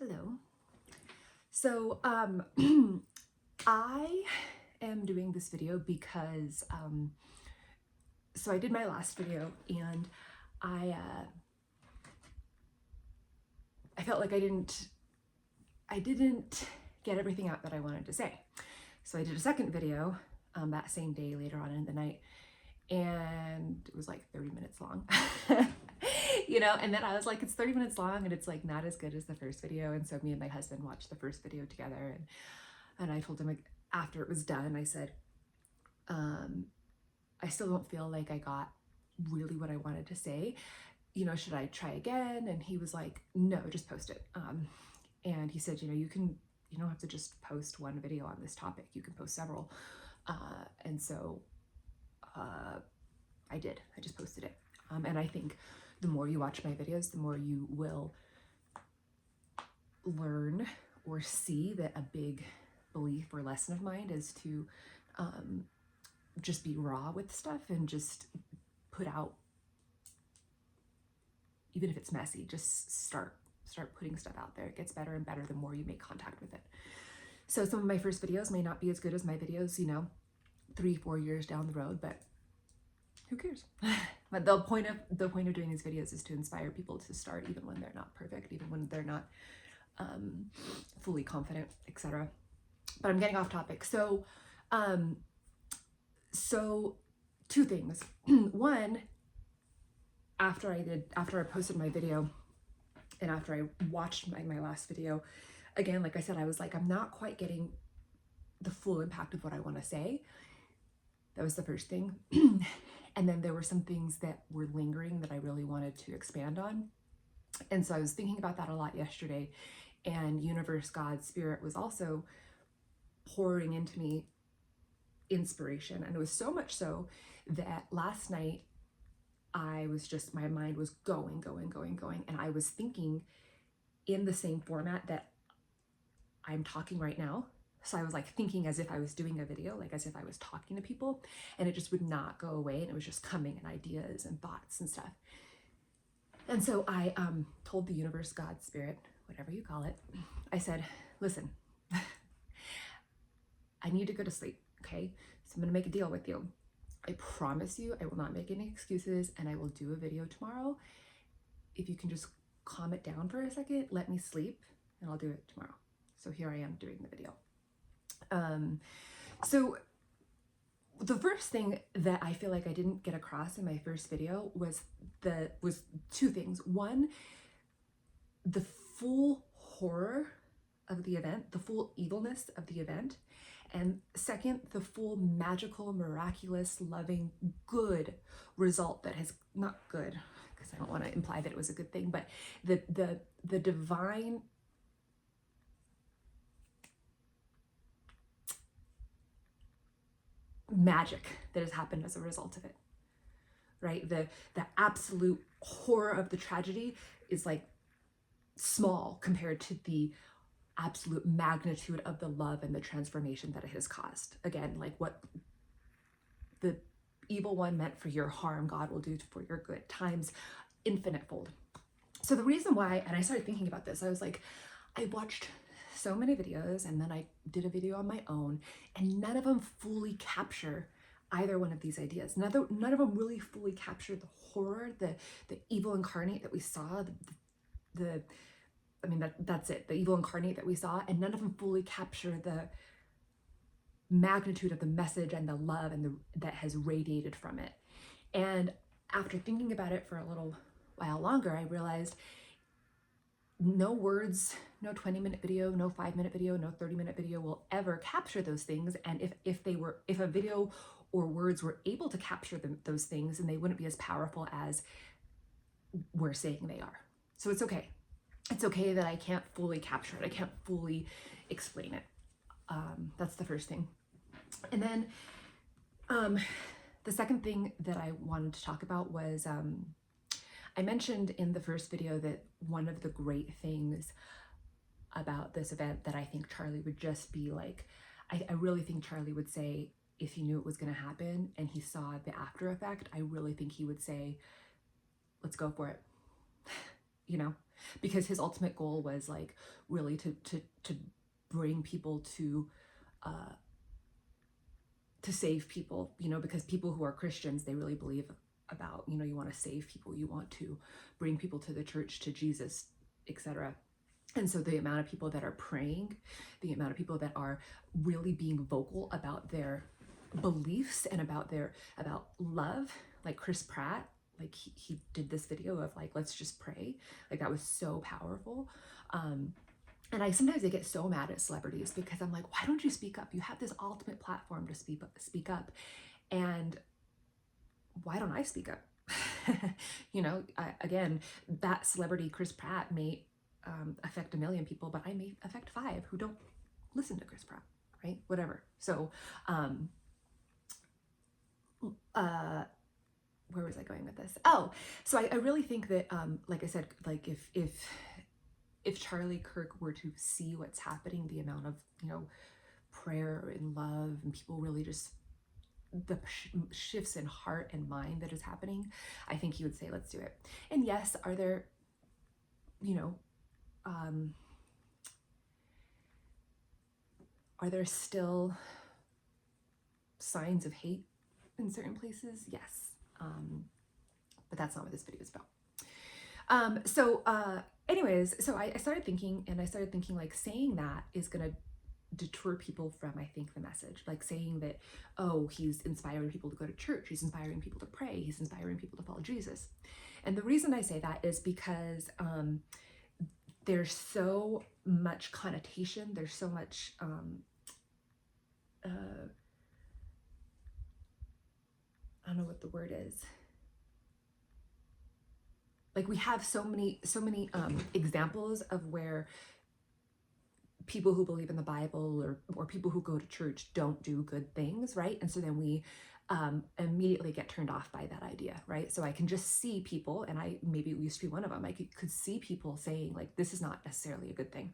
Hello. So, I am doing this video because, so I did my last video and I felt like I didn't get everything out that I wanted to say. So I did a second video, that same day later on in the night, and it was like 30 minutes long. And then I was like, it's 30 minutes long and it's like not as good as the first video. And so me and my husband watched the first video together, and I told him, like, after it was done, I said, I still don't feel like I got really what I wanted to say. Should I try again? And he was like, no, just post it. And he said, you don't have to just post one video on this topic. You can post several. And so I did. I just posted it. And I think the more you watch my videos, the more you will learn or see that a big belief or lesson of mine is to just be raw with stuff and just put out, even if it's messy, just start putting stuff out there. It gets better and better the more you make contact with it. So some of my first videos may not be as good as my videos, 3-4 years down the road, but who cares? But the point of doing these videos is to inspire people to start, even when they're not perfect, even when they're not fully confident, etc. But I'm getting off topic. So two things. One, after I posted my video and after I watched my last video, again, like I said, I was like, I'm not quite getting the full impact of what I want to say. That was the first thing. And then there were some things that were lingering that I really wanted to expand on. And so I was thinking about that a lot yesterday, and universe, God, spirit was also pouring into me inspiration. And it was so much so that last night I was just, my mind was going. And I was thinking in the same format that I'm talking right now. So I was like thinking as if I was doing a video, like as if I was talking to people, and it just would not go away. And it was just coming in ideas and thoughts and stuff. And so I told the universe, God, spirit, whatever you call it, I said, listen, I need to go to sleep, okay? So I'm gonna make a deal with you. I promise you I will not make any excuses, and I will do a video tomorrow. If you can just calm it down for a second, let me sleep, and I'll do it tomorrow. So here I am doing the video. So the first thing that I feel like I didn't get across in my first video was two things. One, the full horror of the event, the full evilness of the event. And second, the full magical, miraculous, loving, good result that has, not good, because I don't want to imply that it was a good thing, but the divine magic that has happened as a result of it, right? The absolute horror of the tragedy is like small compared to the absolute magnitude of the love and the transformation that it has caused. Again, like what the evil one meant for your harm, God will do for your good, times infinite fold. So the reason why, and I started thinking about this, I was like, I watched so many videos, and then I did a video on my own, and none of them fully capture either one of these ideas. None of them really fully capture the horror, the evil incarnate that we saw, that's it, the evil incarnate that we saw, and none of them fully capture the magnitude of the message and the love and that has radiated from it. And after thinking about it for a little while longer, I realized no words, no 20-minute video, no 5-minute video, no 30-minute video will ever capture those things. And if a video or words were able to capture those things, then they wouldn't be as powerful as we're saying they are. So it's okay. It's okay that I can't fully capture it. I can't fully explain it. That's the first thing. And then the second thing that I wanted to talk about was, I mentioned in the first video that one of the great things about this event that I think Charlie would just be like, I really think Charlie would say, if he knew it was going to happen and he saw the after effect, I really think he would say, let's go for it. because his ultimate goal was like really to bring people to save people, you know, because people who are Christians, they really believe about, you know, you want to save people, you want to bring people to the church, to Jesus, etc. And so the amount of people that are praying, the amount of people that are really being vocal about their beliefs and about love, like Chris Pratt, like he did this video of like, let's just pray. Like that was so powerful. And sometimes I get so mad at celebrities because I'm like, why don't you speak up? You have this ultimate platform to speak up. And why don't I speak up? You know, again, that celebrity Chris Pratt may affect 1 million people, but I may affect 5 who don't listen to Chris Pratt, right? Whatever. So, where was I going with this? Oh, so I really think that, like I said, like if Charlie Kirk were to see what's happening, the amount of, you know, prayer and love and people really just the shifts in heart and mind that is happening, I think he would say, let's do it. And yes, are there, you know, are there still signs of hate in certain places? Yes. But that's not what this video is about. Anyways, so I started thinking like saying that is going to deter people from, I think, the message. Like saying that, oh, he's inspiring people to go to church, he's inspiring people to pray, he's inspiring people to follow Jesus. And the reason I say that is because there's so much connotation, there's so much I don't know what the word is. Like we have so many examples of where people who believe in the Bible or people who go to church don't do good things, right? And so then we immediately get turned off by that idea, right? So I can just see people, and I maybe used to be one of them, I could see people saying like, this is not necessarily a good thing.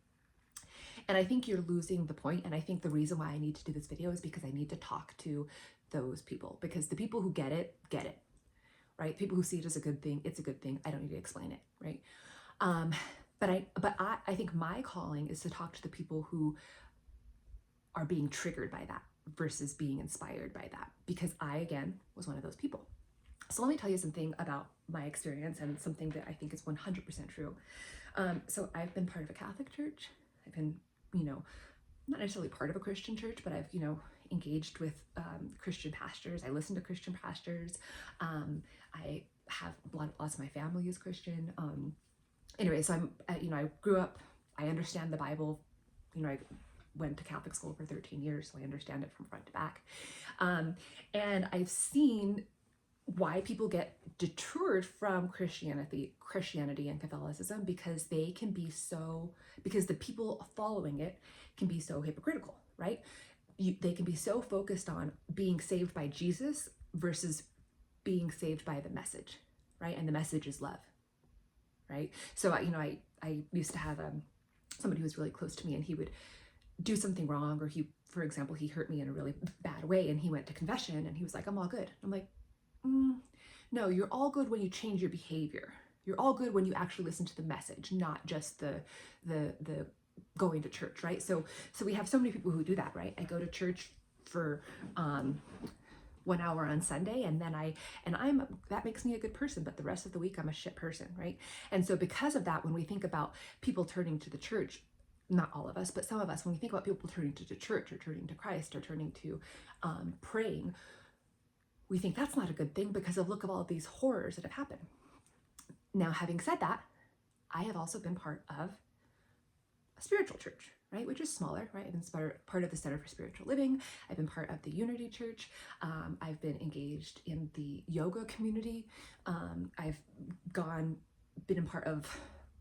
And I think you're losing the point. And I think the reason why I need to do this video is because I need to talk to those people, because the people who get it, right? People who see it as a good thing, it's a good thing. I don't need to explain it, right? But I think my calling is to talk to the people who are being triggered by that versus being inspired by that, because I, again, was one of those people. So let me tell you something about my experience and something that I think is 100% true. So I've been part of a Catholic church. I've been, you know, not necessarily part of a Christian church, but I've, you know, engaged with Christian pastors. I listen to Christian pastors. I have lots of my family is Christian. Anyway, so you know, I grew up, I understand the Bible, you know, I went to Catholic school for 13 years, so I understand it from front to back. And I've seen why people get deterred from Christianity and Catholicism, because they can be so, because the people following it can be so hypocritical, right? They can be so focused on being saved by Jesus versus being saved by the message, right? And the message is love, right? So, you know, I used to have somebody who was really close to me, and he would do something wrong, or he, for example, he hurt me in a really bad way, and he went to confession, and he was like, I'm all good. I'm like, no, you're all good when you change your behavior. You're all good when you actually listen to the message, not just the going to church, right? So we have so many people who do that, right? I go to church for 1 hour on Sunday, and then that makes me a good person, but the rest of the week I'm a shit person, right? And so because of that, when we think about people turning to the church, not all of us, but some of us, when we think about people turning to the church or turning to Christ or turning to praying, we think that's not a good thing because of look of all of these horrors that have happened. Now, having said that, I have also been part of a spiritual church, right? Which is smaller, right? I've been part of the Center for Spiritual Living. I've been part of the Unity Church. I've been engaged in the yoga community. I've been a part of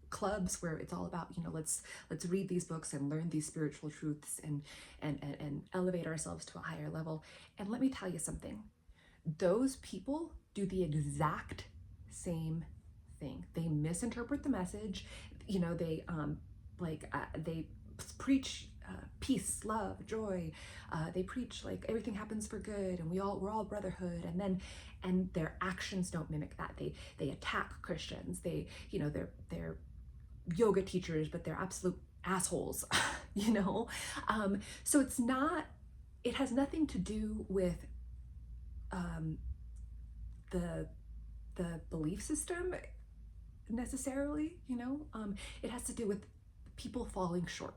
clubs where it's all about, you know, let's read these books and learn these spiritual truths and elevate ourselves to a higher level. And let me tell you something. Those people do the exact same thing. They misinterpret the message. You know, they preach peace, love, joy. They preach like everything happens for good, and we're all brotherhood. And their actions don't mimic that. They attack Christians. They, you know, they're yoga teachers, but they're absolute assholes, you know? So it has nothing to do with um, the belief system necessarily, you know? It has to do with people falling short,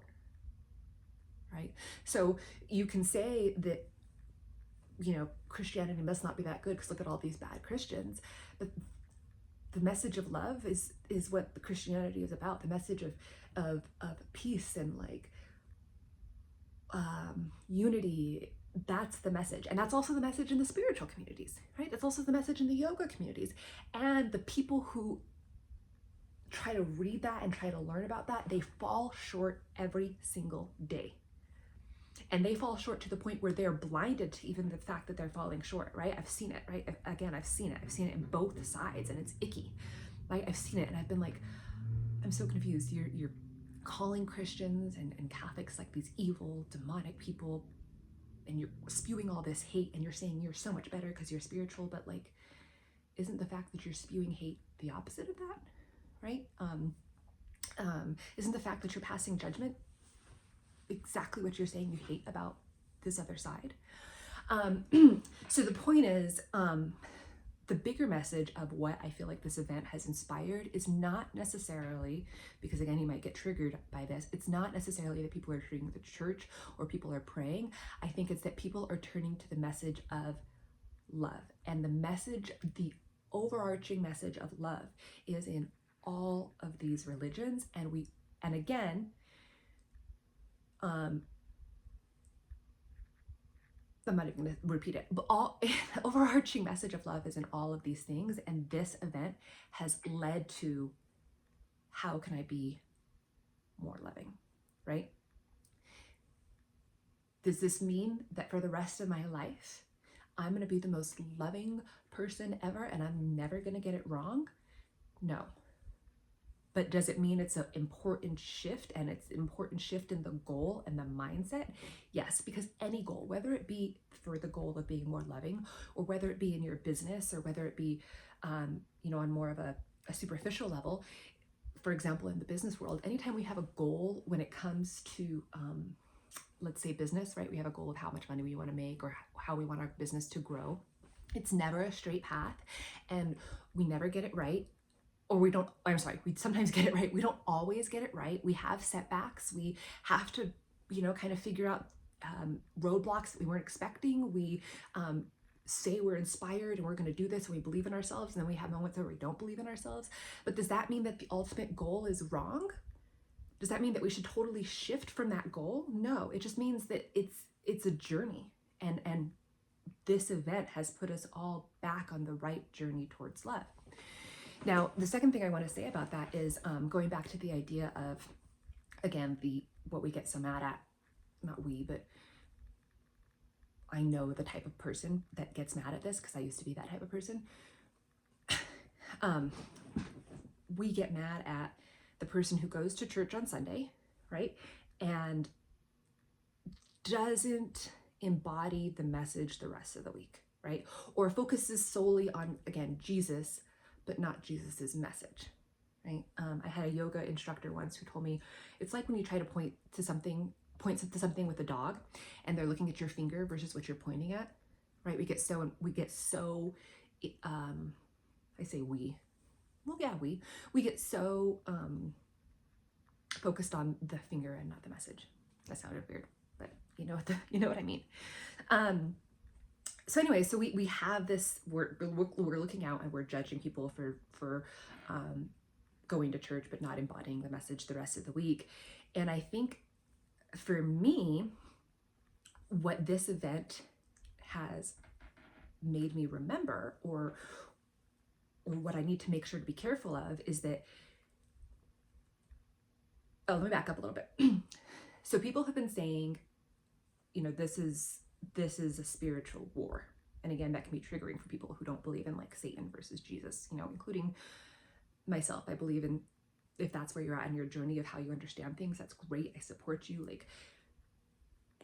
right? So you can say that, you know, Christianity must not be that good because look at all these bad Christians, but the message of love is what the Christianity is about. The message of peace and like unity. That's the message, and that's also the message in the spiritual communities, right? That's also the message in the yoga communities, and the people who try to read that and try to learn about that, they fall short every single day. And they fall short to the point where they're blinded to even the fact that they're falling short, right? I've seen it, right? Again, I've seen it in both sides, and it's icky. Like, I've seen it, and I've been like, I'm so confused. You're calling Christians and Catholics like these evil, demonic people, and you're spewing all this hate, and you're saying you're so much better because you're spiritual, but like, isn't the fact that you're spewing hate the opposite of that, right? Isn't the fact that you're passing judgment exactly what you're saying you hate about this other side? So the point is, the bigger message of what I feel like this event has inspired is not necessarily, because again, you might get triggered by this, it's not necessarily that people are turning to the church or people are praying. I think it's that people are turning to the message of love. And the message, the overarching message of love is in all of these religions. And again, I'm not even going to repeat it, but the overarching message of love is in all of these things. And this event has led to, how can I be more loving, right? Does this mean that for the rest of my life, I'm going to be the most loving person ever and I'm never going to get it wrong? No. But does it mean it's an important shift, and it's an important shift in the goal and the mindset? Yes, because any goal, whether it be for the goal of being more loving, or whether it be in your business, or whether it be, you know, on more of a superficial level, for example, in the business world, anytime we have a goal when it comes to, let's say business, right? We have a goal of how much money we want to make or how we want our business to grow. It's never a straight path, and we never get it right. Or we sometimes get it right. We don't always get it right. We have setbacks. We have to, you know, kind of figure out roadblocks that we weren't expecting. We say we're inspired and we're going to do this and we believe in ourselves, and then we have moments where we don't believe in ourselves. But does that mean that the ultimate goal is wrong? Does that mean that we should totally shift from that goal? No, it just means that it's a journey, and this event has put us all back on the right journey towards love. Now, the second thing I want to say about that is going back to the idea of, again, what we get so mad at, not we, but I know the type of person that gets mad at this because I used to be that type of person. We get mad at the person who goes to church on Sunday, right? And doesn't embody the message the rest of the week, right? Or focuses solely on, again, Jesus, but not Jesus's message, right? I had a yoga instructor once who told me, it's like when you try to point to something with a dog and they're looking at your finger versus what you're pointing at, right? We get so, I say we get so focused on the finger and not the message. That sounded weird, but you know what I mean. So anyway, so we have this, we're looking out and we're judging people for going to church but not embodying the message the rest of the week. And I think for me, what this event has made me remember, or what I need to make sure to be careful of, is that, let me back up a little bit. So people have been saying, you know, this is a spiritual war. And again, that can be triggering for people who don't believe in like Satan versus Jesus, you know, including myself. I believe in, if that's where you're at in your journey of how you understand things, that's great. I support you. Like,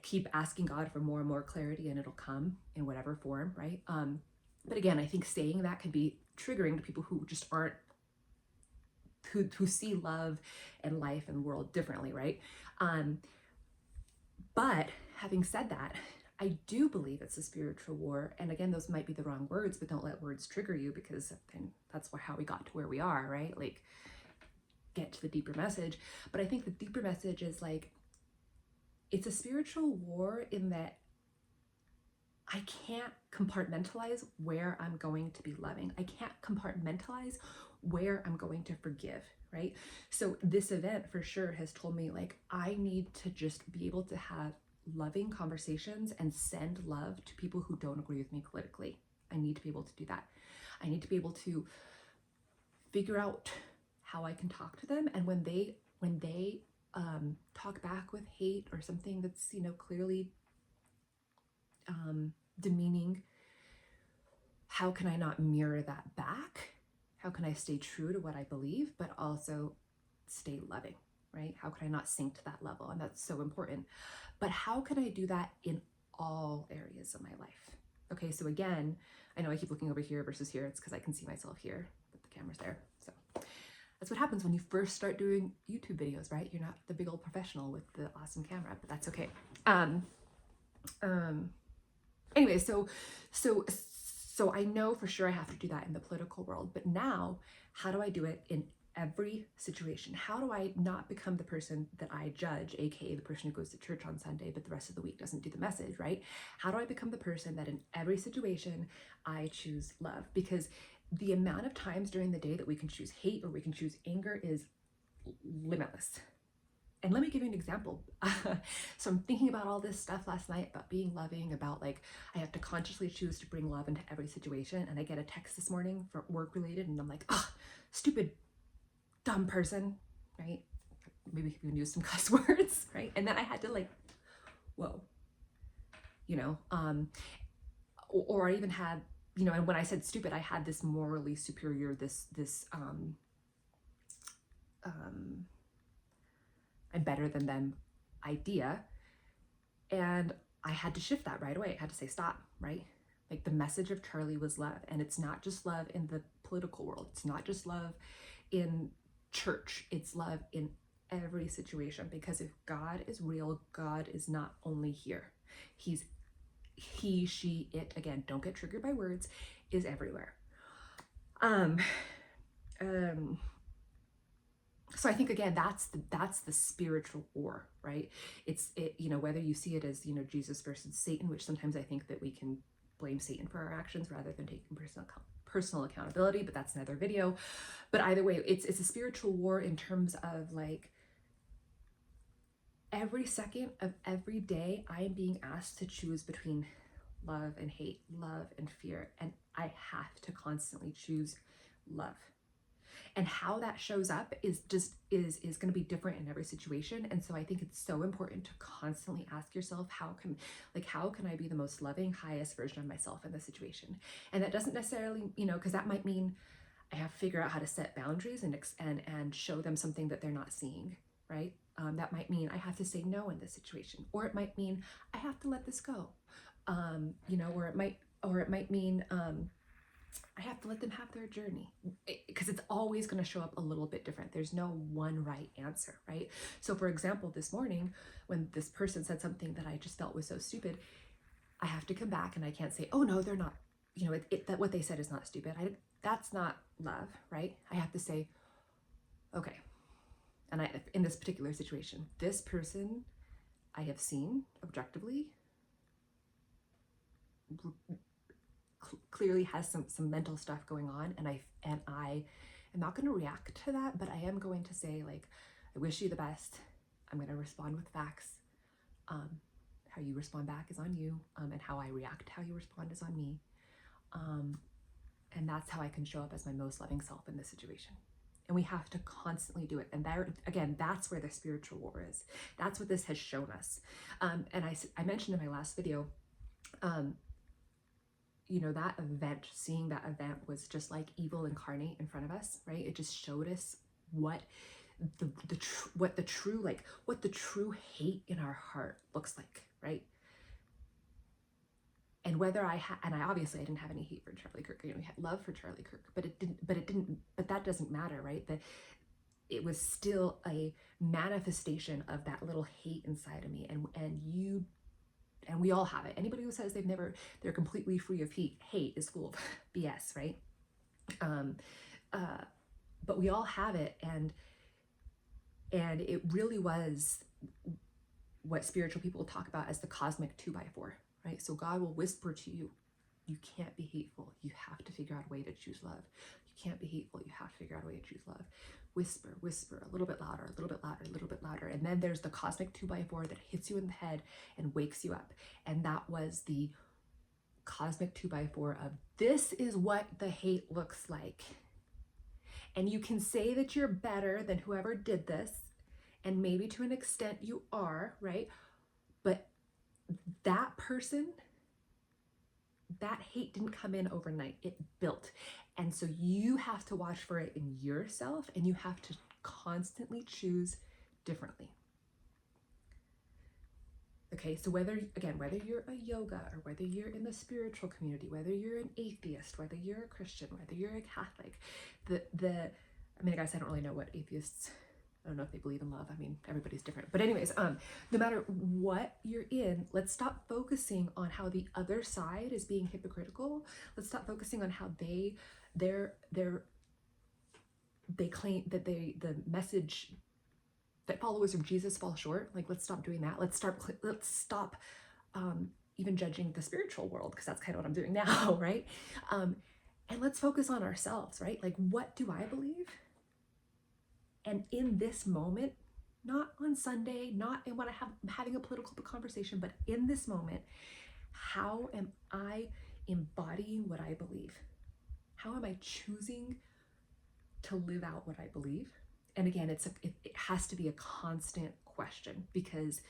keep asking God for more and more clarity and it'll come in whatever form, right? But again, I think saying that can be triggering to people who just aren't who see love and life and the world differently, right? But having said that, I do believe it's a spiritual war. And again, those might be the wrong words, but don't let words trigger you, because then that's how we got to where we are, right? Like, get to the deeper message. But I think the deeper message is like, it's a spiritual war in that I can't compartmentalize where I'm going to be loving. I can't compartmentalize where I'm going to forgive, right? So this event for sure has told me, like, I need to just be able to have loving conversations and send love to people who don't agree with me politically. I need to be able to do that. I need to be able to figure out how I can talk to them. And when they talk back with hate or something that's, clearly demeaning, how can I not mirror that back? How can I stay true to what I believe, but also stay loving, right? How can I not sink to that level? And that's so important. But how can I do that in all areas of my life? Okay, so again, I know I keep looking over here versus here. It's because I can see myself here, but the camera's there. So that's what happens when you first start doing YouTube videos, right? You're not the big old professional with the awesome camera, but that's okay. Anyway, so I know for sure I have to do that in the political world, but now how do I do it in every situation? How do I not become the person that I judge, aka the person who goes to church on Sunday, but the rest of the week doesn't do the message, right? How do I become the person that in every situation I choose love? Because the amount of times during the day that we can choose hate or we can choose anger is limitless. And let me give you an example. So I'm thinking about all this stuff last night about being loving, about like, I have to consciously choose to bring love into every situation. And I get a text this morning for work related, and I'm like, oh, stupid, dumb person, right? Maybe we can use some cuss words, right? And then I had to like, whoa, or I even had, and when I said stupid, I had this morally superior, this I'm better than them idea. And I had to shift that right away. I had to say, stop, right? Like, the message of Charlie was love. And it's not just love in the political world. It's not just love in church. It's love in every situation. Because if God is real, God is not only here. He, she, it, again, don't get triggered by words, is everywhere. So I think, again, that's the spiritual war, right? It's whether you see it as, Jesus versus Satan, which sometimes I think that we can blame Satan for our actions rather than taking personal accountability, but that's another video. But either way, it's a spiritual war in terms of like, every second of every day, I am being asked to choose between love and hate, love and fear, and I have to constantly choose love. And how that shows up is going to be different in every situation. And so I think it's so important to constantly ask yourself, how can I be the most loving, highest version of myself in this situation? And that doesn't necessarily, because that might mean I have to figure out how to set boundaries and show them something that they're not seeing, right? That might mean I have to say no in this situation, or it might mean I have to let this go, or it might mean, I have to let them have their journey, because it's always going to show up a little bit different. There's no one right answer, right? So for example, this morning, when this person said something that I just felt was so stupid, I have to come back and I can't say, oh no, they're not, that what they said is not stupid. That's not love, right? I have to say, okay. And in this particular situation, this person I have seen objectively clearly has some mental stuff going on, and I am not going to react to that, but I am going to say, like, I wish you the best. I'm going to respond with facts. How you respond back is on you, and how I react, how you respond is on me, and that's how I can show up as my most loving self in this situation. And we have to constantly do it. And there, again, that's where the spiritual war is. That's what this has shown us. And I mentioned in my last video, that event, seeing that event was just like evil incarnate in front of us, right? It just showed us what the true hate in our heart looks like, right? And whether I obviously I didn't have any hate for Charlie Kirk. We had love for Charlie Kirk, but that doesn't matter, right? it was still a manifestation of that little hate inside of me. And we all have it. Anybody who says they're completely free of hate is full of BS, right? But we all have it, and it really was what spiritual people talk about as the cosmic 2x4, right? So God will whisper to you, you can't be hateful. You have to figure out a way to choose love. You can't be hateful. You have to figure out a way to choose love. Whisper, whisper, a little bit louder, a little bit louder, a little bit louder. And then there's the cosmic 2x4 that hits you in the head and wakes you up. And that was the cosmic 2x4 of, this is what the hate looks like. And you can say that you're better than whoever did this, and maybe to an extent you are, right? But that person, that hate didn't come in overnight. It built. And so you have to watch for it in yourself, and you have to constantly choose differently. Okay, so whether you're a yoga, or whether you're in the spiritual community, whether you're an atheist, whether you're a Christian, whether you're a Catholic, I mean, I guess I don't really know what atheists, I don't know if they believe in love. I mean, everybody's different. But anyways, no matter what you're in, let's stop focusing on how the other side is being hypocritical. Let's stop focusing on how they claim that the message that followers of Jesus fall short. Like, let's stop doing that. Let's stop even judging the spiritual world, because that's kind of what I'm doing now, right? And let's focus on ourselves, right? Like, what do I believe? And in this moment, not on Sunday, not in when I'm having a political conversation, but in this moment, how am I embodying what I believe? How am I choosing to live out what I believe? And again, it has to be a constant question, because,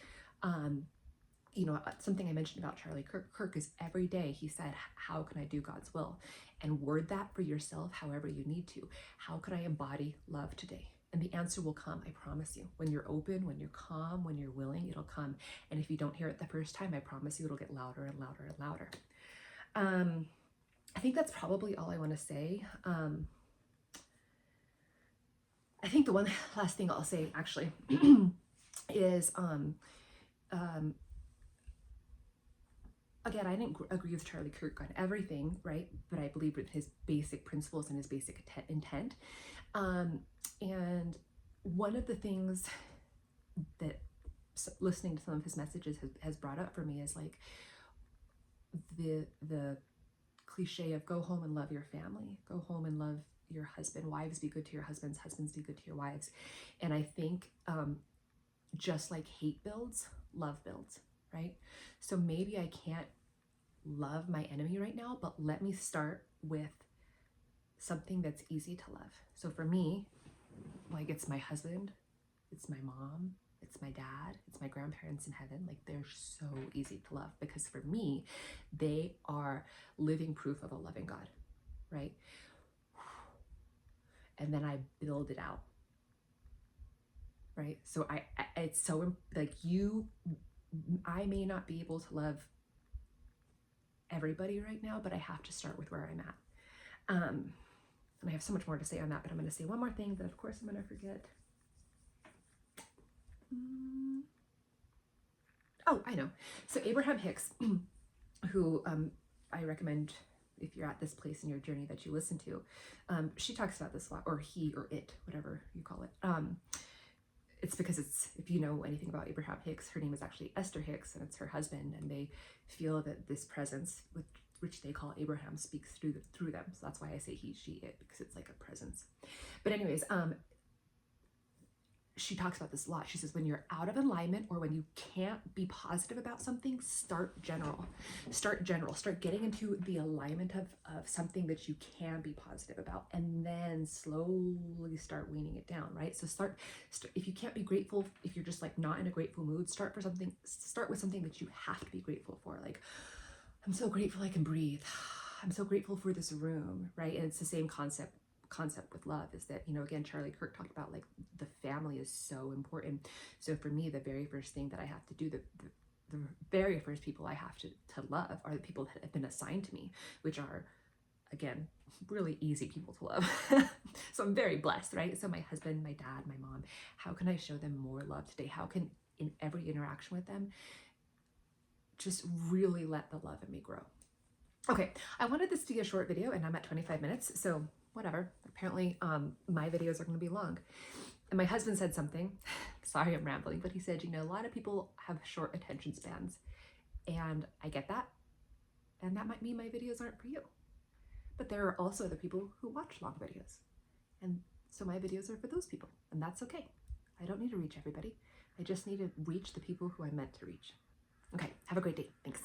something I mentioned about Charlie Kirk is every day he said, how can I do God's will? And word that for yourself however you need to. How can I embody love today? And the answer will come, I promise you. When you're open, when you're calm, when you're willing, it'll come. And if you don't hear it the first time, I promise you it'll get louder and louder and louder. I think that's probably all I want to say. I think the one last thing I'll say actually is, again, I didn't agree with Charlie Kirk on everything, right? But I believe in his basic principles and his basic intent. And one of the things that listening to some of his messages has brought up for me is like the cliche of go home and love your family, go home and love your husband, wives be good to your husbands, husbands be good to your wives. And I think just like hate builds, love builds, right? So maybe I can't love my enemy right now, but let me start with something that's easy to love. So for me, like, it's my husband, it's my mom, it's my dad, it's my grandparents in heaven. Like, they're so easy to love, because for me, they are living proof of a loving God, right? And then I build it out, right? So it's so like I may not be able to love everybody right now, but I have to start with where I'm at. And I have so much more to say on that, but I'm going to say one more thing that of course I'm going to forget. Oh, I know. So Abraham Hicks, who I recommend if you're at this place in your journey that you listen to, she talks about this a lot, or he or it, whatever you call it. It's because if you know anything about Abraham Hicks, her name is actually Esther Hicks, and it's her husband, and they feel that this presence, which they call Abraham, speaks through them. So that's why I say he, she, it, because it's like a presence. But anyways, she talks about this a lot. She says, when you're out of alignment, or when you can't be positive about something, start general. Start getting into the alignment of something that you can be positive about, and then slowly start weaning it down, right? So start if you can't be grateful, if you're just like not in a grateful mood, start with something that you have to be grateful for. Like, I'm so grateful I can breathe. I'm so grateful for this room, right? And it's the same concept with love, is that, again, Charlie Kirk talked about like the family is so important. So for me, the very first thing that I have to do, the very first people I have to love are the people that have been assigned to me, which are again, really easy people to love. So I'm very blessed, right? So my husband, my dad, my mom, how can I show them more love today? How can, in every interaction with them, just really let the love in me grow? Okay, I wanted this to be a short video and I'm at 25 minutes, so whatever. Apparently my videos are going to be long. And my husband said something, sorry I'm rambling, but he said, you know, a lot of people have short attention spans, and I get that. And that might mean my videos aren't for you. But there are also other people who watch long videos. And so my videos are for those people, and that's okay. I don't need to reach everybody. I just need to reach the people who I'm meant to reach. Okay, have a great day. Thanks.